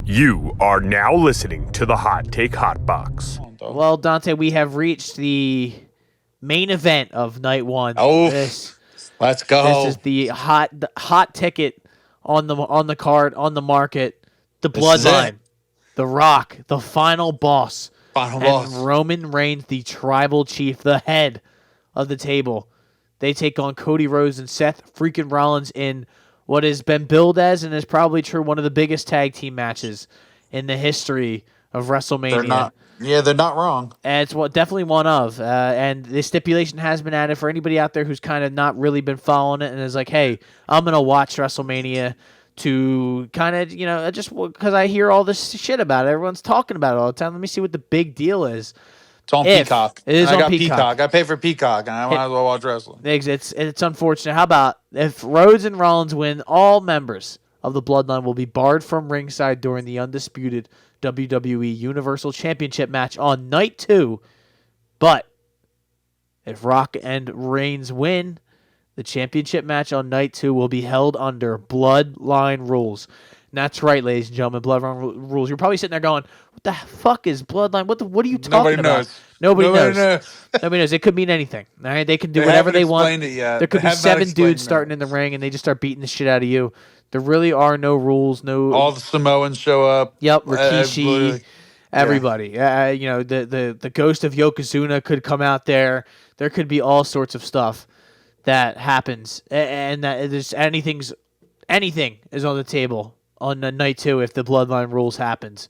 You are now listening to the Hot Take Hot Box. Well, Dante, we have reached the main event of night one. Oh, let's go. This is the hot ticket on the card, on the market. The Bloodline, The Rock, the final boss, and Roman Reigns, the tribal chief, the head of the table. They take on Cody Rhodes and Seth freaking Rollins in what has been billed as, and is probably true, one of the biggest tag team matches in the history of WrestleMania. They're not wrong. And it's definitely one of. And the stipulation has been added for anybody out there who's kind of not really been following it and is like, hey, I'm going to watch WrestleMania to kind of, just because I hear all this shit about it. Everyone's talking about it all the time. Let me see what the big deal is. It's on Peacock. It is on Peacock. I pay for Peacock, and I might as well watch wrestling. It's unfortunate. How about if Rhodes and Rollins win, all members of the Bloodline will be barred from ringside during the undisputed WWE Universal Championship match on night 2. But if Rock and Reigns win, the championship match on night 2 will be held under Bloodline rules. And that's right, ladies and gentlemen, Bloodline rules. You're probably sitting there going, what the fuck is Bloodline? What are you talking about? Nobody knows. Nobody knows. It could mean anything. All right? They can do whatever they want. There could be 7 dudes starting in the ring, and they just start beating the shit out of you. There really are no rules. No. All the Samoans show up. Yep, Rikishi, everybody. The ghost of Yokozuna could come out there. There could be all sorts of stuff that happens, and that there's anything is on the table on night 2 if the Bloodline rules happens.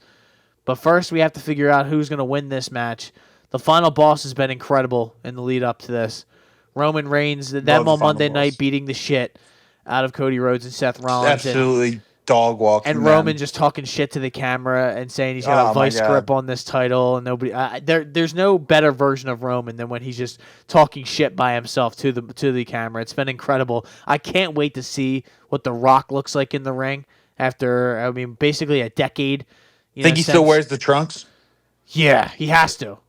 But first, we have to figure out who's going to win this match. The final boss has been incredible in the lead up to this. Roman Reigns, them on Monday night beating the shit out of Cody Rhodes and Seth Rollins. Absolutely dog walking. And Roman just talking shit to the camera and saying he's got a vice grip on this title. And nobody, there's no better version of Roman than when he's just talking shit by himself to the camera. It's been incredible. I can't wait to see what The Rock looks like in the ring after, basically a decade. Think he still wears the trunks? Yeah, he has to.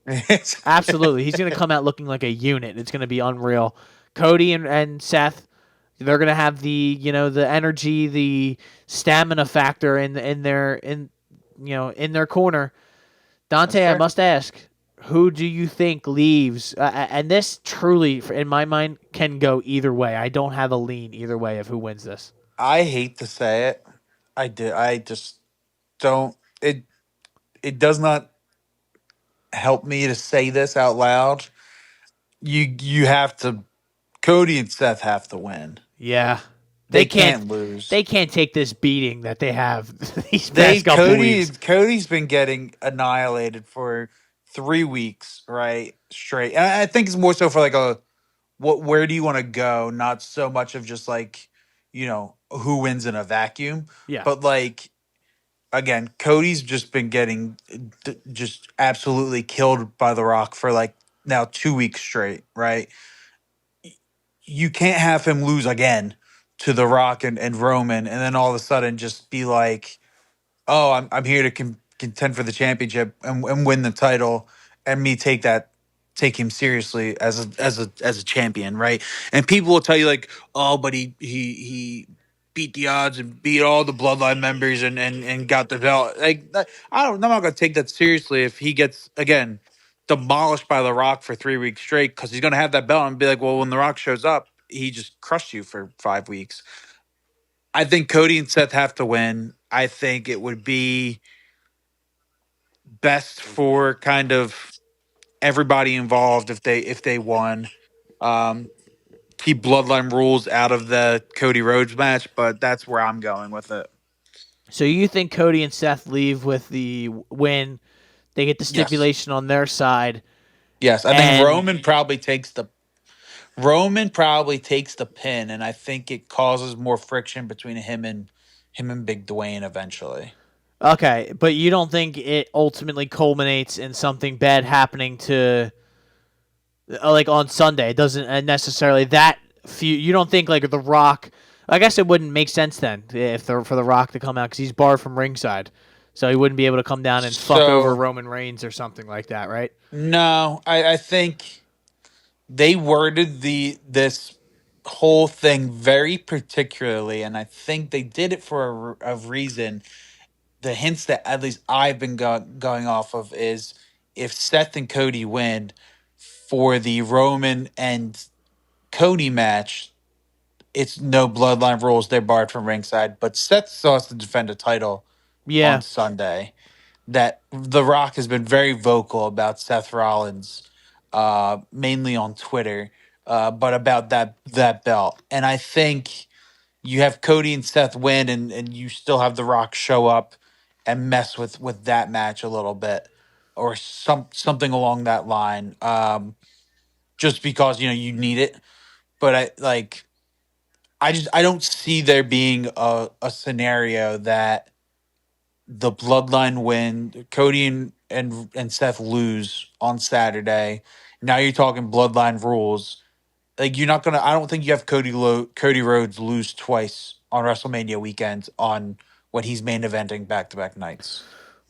Absolutely. He's going to come out looking like a unit. It's going to be unreal. Cody and Seth, they're going to have the energy, the stamina factor in their corner. Dante, I must ask, who do you think leaves? And this truly, in my mind, can go either way. I don't have a lean either way of who wins this. I hate to say it. I just don't. It does not help me to say this out loud. You have to. Cody and Seth have to win. Yeah. They can't lose. They can't take this beating that they have these past couple weeks. Cody's been getting annihilated for 3 weeks, right? Straight. And I think it's more so for where do you want to go? Not so much of just who wins in a vacuum. Yeah. But again, Cody's just been getting just absolutely killed by The Rock for now 2 weeks straight, right? You can't have him lose again to The Rock and Roman, and then all of a sudden just be like, "Oh, I'm here to contend for the championship and win the title," and me take him seriously as a champion, right? And people will tell you "Oh, but he beat the odds and beat all the Bloodline members and got the belt." I'm not going to take that seriously if he gets again demolished by The Rock for 3 weeks straight, because he's going to have that belt and be like, well, when The Rock shows up, he just crushed you for 5 weeks. I think Cody and Seth have to win. I think it would be best for kind of everybody involved if they won. Keep Bloodline rules out of the Cody Rhodes match, but that's where I'm going with it. So you think Cody and Seth leave with the win? They get the stipulation on their side. Yes, I think Roman probably takes the pin, and I think it causes more friction between him and Big Dwayne eventually. Okay, but you don't think it ultimately culminates in something bad happening to on Sunday? It doesn't necessarily that few. You don't think The Rock? I guess it wouldn't make sense then for The Rock to come out because he's barred from ringside. So he wouldn't be able to come down and fuck over Roman Reigns or something like that, right? No, I think they worded this whole thing very particularly, and I think they did it for a reason. the hints that at least I've been going off of is if Seth and Cody win for the Roman and Cody match, it's no bloodline rules. They're barred from ringside. But Seth still has to defend a title on Yeah. Sunday. That The Rock has been very vocal about Seth Rollins, mainly on Twitter, but about that belt. And I think you have Cody and Seth win, and you still have The Rock show up and mess with that match a little bit, or something along that line. Just because you need it, but I don't see there being a scenario that the Bloodline win, Cody and Seth lose on Saturday. Now you're talking Bloodline rules. Like you're not gonna. I don't think you have Cody Rhodes lose twice on WrestleMania weekend on when he's main eventing back to back nights.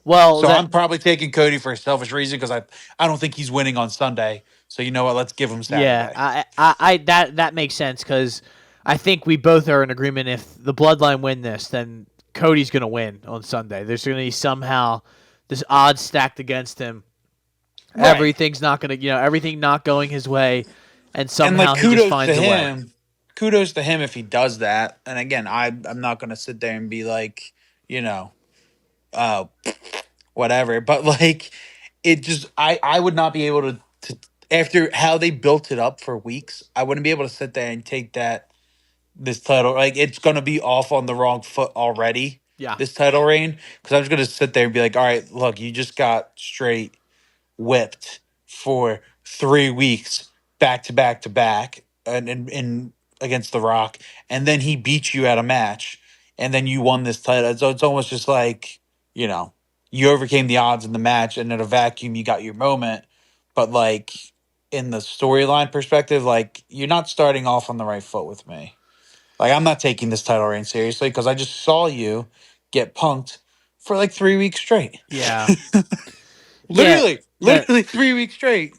Well, So I'm probably taking Cody for a selfish reason because I don't think he's winning on Sunday. So you know what? Let's give him yeah, Saturday. that makes sense because I think we both are in agreement. If the Bloodline win this, then Cody's gonna win on Sunday. There's gonna be somehow this odds stacked against him. Right. Everything's not gonna, everything not going his way, and And somehow he just finds a way. kudos to him if he does that. And again, I'm not gonna sit there and be like, you know, uh, whatever. But like, it just I would not be able to after how they built it up for weeks. I wouldn't be able to sit there and take this title. Like it's gonna be off on the wrong foot already. Yeah. This title reign because I'm just gonna sit there and be like, all right, look, you just got straight whipped for 3 weeks back to back to back and against The Rock, and then he beat you at a match, and then you won this title. So it's almost just like you know you overcame the odds in the match, and in a vacuum you got your moment. But like in the storyline perspective, like you're not starting off on the right foot with me. Like I'm not taking this title reign seriously because I just saw you get punked for like 3 weeks straight. Yeah. Yeah. The Literally 3 weeks straight.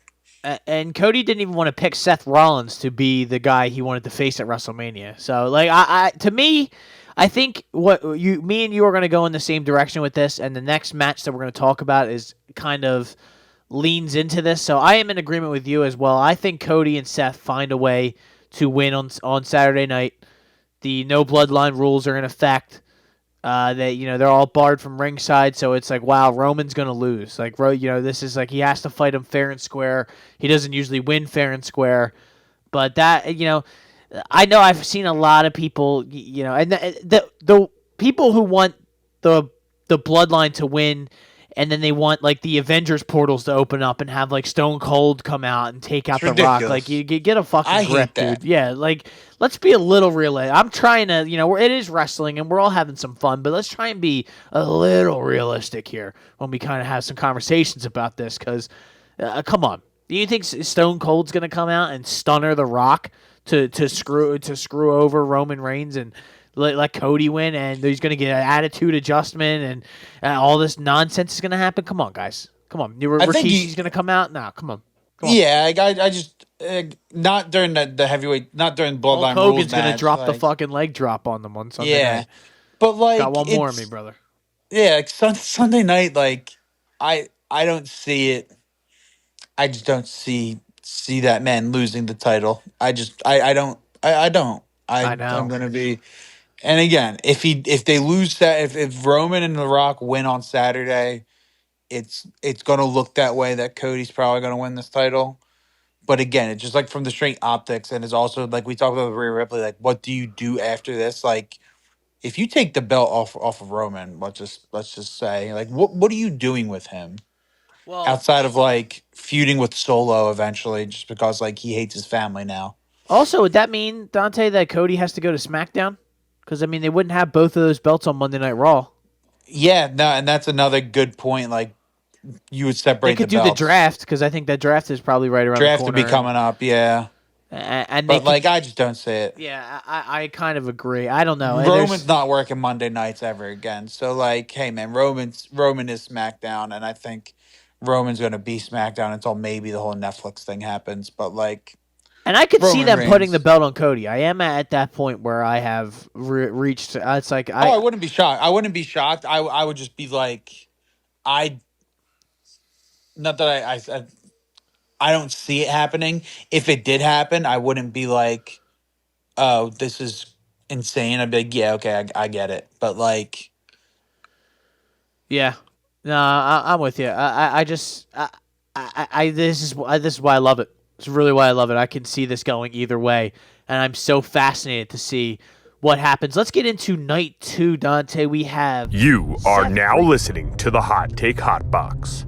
and Cody didn't even want to pick Seth Rollins to be the guy he wanted to face at WrestleMania. So like to me, I think me and you are going to go in the same direction with this, and the next match that we're going to talk about is kind of leans into this. So I am in agreement with you as well. I think Cody and Seth find a way to win on Saturday night. The no bloodline rules are in effect. They're all barred from ringside, so it's like, wow, Roman's gonna lose. Like, this is like he has to fight him fair and square. He doesn't usually win fair and square, but I know I've seen a lot of people, and the people who want the bloodline to win, and then they want like the Avengers portals to open up and have like Stone Cold come out and take out It's the Rock. Like ridiculous. you get a fucking I grip, hate that. dude. Yeah, like let's be a little realistic. I'm trying to, it is wrestling and we're all having some fun, but let's try and be a little realistic here when we kind of have some conversations about this. Because, come on, do you think Stone Cold's gonna come out and stunner the Rock to screw over Roman Reigns and let Cody win, and he's going to get an attitude adjustment, and all this nonsense is going to happen? Come on, guys. Come on. I think Rikishi's going to come out? No, come on. yeah, I just not during the heavyweight, not during Hulk Bloodline rules Hogan's going to match. drop the Like fucking leg drop on them on Sunday yeah, night. but Got like one more on me, it's brother. yeah, like Sunday night. Like I don't see it. I just don't see that man losing the title. I don't I don't. I I'm know. gonna be. And again, if they lose that, if Roman and The Rock win on Saturday, it's gonna look that way that Cody's probably gonna win this title. But again, it's just like from the straight optics, and it's also like we talked about with Rhea Ripley. Like, what do you do after this? Like, if you take the belt off of Roman, let's just say, like, what are you doing with him Well, outside of like feuding with Solo eventually, just because like he hates his family now? also, would that mean, Dante, that Cody has to go to SmackDown? Because, I mean, they wouldn't have both of those belts on Monday Night Raw. Yeah, no, and that's another good point. Like, you would They separate the could do the belts. draft, because I think that draft is probably right around the Draft to be corner. coming up, yeah. And they But could. like, I just don't see it. Yeah, I kind of agree. I don't know. Roman's not working Monday nights ever again. So like, hey man, Roman is SmackDown, and I think Roman's gonna be SmackDown until maybe the whole Netflix thing happens. But like, And I could see Roman them Reigns. putting the belt on Cody. I am at that point where I have reached. It's like I wouldn't be shocked. I wouldn't be shocked. I would just be like, I not that I don't see it happening. If it did happen, I wouldn't be like, oh, this is insane. I'd be like, yeah, okay, I get it. But like, yeah, no, I'm with you. I just this is why I love it. It's really why I love it. I can see this going either way, and I'm so fascinated to see what happens. Let's get into night 2, Dante. We have You are Seth now Rollins. listening to the Hot Take Hot Box.